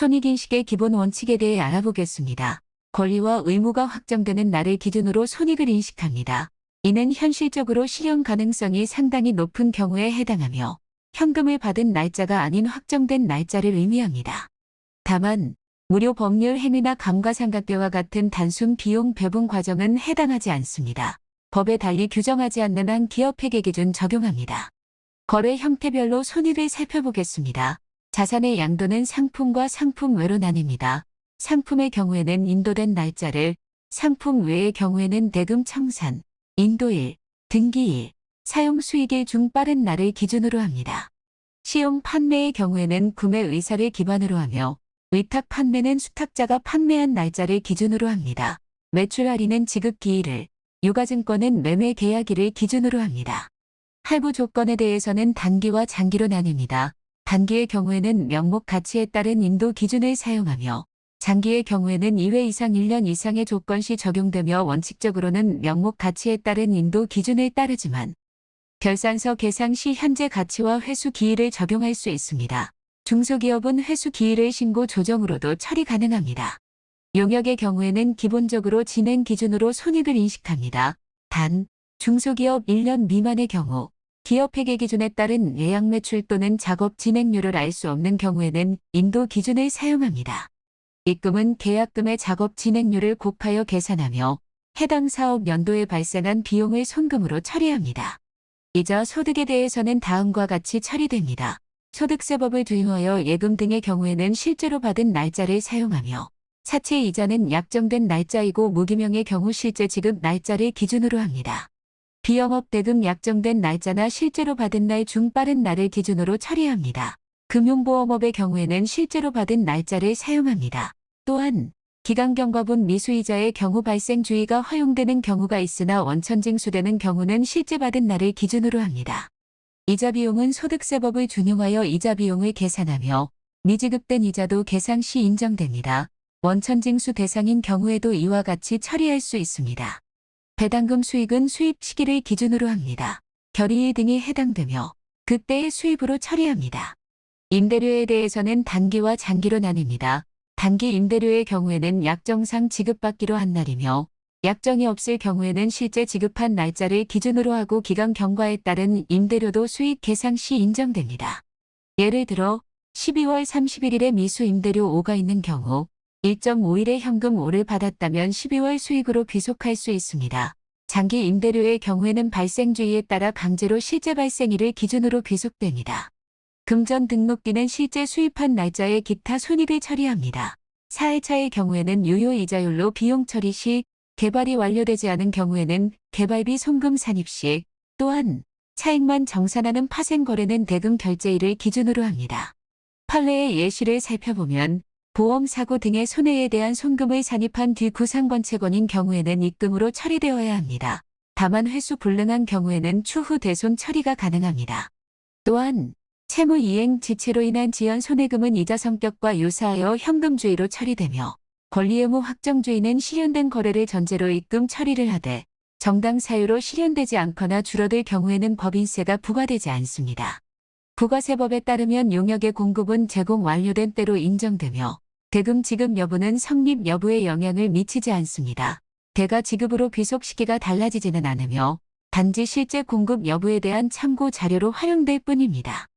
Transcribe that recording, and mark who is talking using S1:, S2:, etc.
S1: 손익인식의 기본 원칙에 대해 알아보겠습니다. 권리와 의무가 확정되는 날을 기준으로 손익을 인식합니다. 이는 현실적으로 실현 가능성이 상당히 높은 경우에 해당하며 현금을 받은 날짜가 아닌 확정된 날짜를 의미합니다. 다만 무료 법률 행위나 감가상각비와 같은 단순 비용 배분 과정은 해당하지 않습니다. 법에 달리 규정하지 않는 한 기업회계 기준 적용합니다. 거래 형태별로 손익을 살펴보겠습니다. 자산의 양도는 상품과 상품 외로 나뉩니다. 상품의 경우에는 인도된 날짜를, 상품 외의 경우에는 대금 청산, 인도일, 등기일, 사용 수익일 중 빠른 날을 기준으로 합니다. 시용 판매의 경우에는 구매 의사를 기반으로 하며 위탁 판매는 수탁자가 판매한 날짜를 기준으로 합니다. 매출 할인은 지급 기일을, 유가증권은 매매 계약일을 기준으로 합니다. 할부 조건에 대해서는 단기와 장기로 나뉩니다. 단기의 경우에는 명목 가치에 따른 인도 기준을 사용하며 장기의 경우에는 2회 이상 1년 이상의 조건 시 적용되며 원칙적으로는 명목 가치에 따른 인도 기준을 따르지만 결산서 계상 시 현재 가치와 회수 기일을 적용할 수 있습니다. 중소기업은 회수 기일의 신고 조정으로도 처리 가능합니다. 용역의 경우에는 기본적으로 진행 기준으로 손익을 인식합니다. 단, 중소기업 1년 미만의 경우 기업회계 기준에 따른 예약 매출 또는 작업 진행률을 알 수 없는 경우에는 인도 기준을 사용합니다. 입금은 계약금의 작업 진행률을 곱하여 계산하며 해당 사업 연도에 발생한 비용을 손금으로 처리합니다. 이자 소득에 대해서는 다음과 같이 처리됩니다. 소득세법을 도입하여 예금 등의 경우에는 실제로 받은 날짜를 사용하며 사채 이자는 약정된 날짜이고 무기명의 경우 실제 지급 날짜를 기준으로 합니다. 비영업 대금 약정된 날짜나 실제로 받은 날 중 빠른 날을 기준으로 처리합니다. 금융보험업의 경우에는 실제로 받은 날짜를 사용합니다. 또한 기간경과분 미수이자의 경우 발생 주의가 허용되는 경우가 있으나 원천징수되는 경우는 실제 받은 날을 기준으로 합니다. 이자 비용은 소득세법을 준용하여 이자 비용을 계산하며 미지급된 이자도 계상 시 인정됩니다. 원천징수 대상인 경우에도 이와 같이 처리할 수 있습니다. 배당금 수익은 수입 시기를 기준으로 합니다. 결의일 등이 해당되며 그때의 수입으로 처리합니다. 임대료에 대해서는 단기와 장기로 나뉩니다. 단기 임대료의 경우에는 약정상 지급받기로 한 날이며 약정이 없을 경우에는 실제 지급한 날짜를 기준으로 하고 기간 경과에 따른 임대료도 수익 계상 시 인정됩니다. 예를 들어 12월 31일에 미수 임대료 5가 있는 경우 1.5일에 현금 5를 받았다면 12월 수익으로 귀속할 수 있습니다. 장기 임대료의 경우에는 발생주의에 따라 강제로 실제 발생일을 기준으로 귀속됩니다. 금전 등록기는 실제 수입한 날짜에 기타 손익을 처리합니다. 4회차의 경우에는 유효이자율로 비용 처리 시, 개발이 완료되지 않은 경우에는 개발비 송금 산입 시, 또한 차익만 정산하는 파생거래는 대금 결제일을 기준으로 합니다. 판례의 예시를 살펴보면 보험 사고 등의 손해에 대한 송금을 산입한 뒤 구상권채권인 경우에는 입금으로 처리되어야 합니다. 다만 회수 불능한 경우에는 추후 대손 처리가 가능합니다. 또한 채무 이행 지체로 인한 지연 손해금은 이자 성격과 유사하여 현금주의로 처리되며 권리의무 확정주의는 실현된 거래를 전제로 입금 처리를 하되 정당 사유로 실현되지 않거나 줄어들 경우에는 법인세가 부과되지 않습니다. 부가세법에 따르면 용역의 공급은 제공 완료된 때로 인정되며 대금 지급 여부는 성립 여부에 영향을 미치지 않습니다. 대가 지급으로 귀속 시기가 달라지지는 않으며 단지 실제 공급 여부에 대한 참고 자료로 활용될 뿐입니다.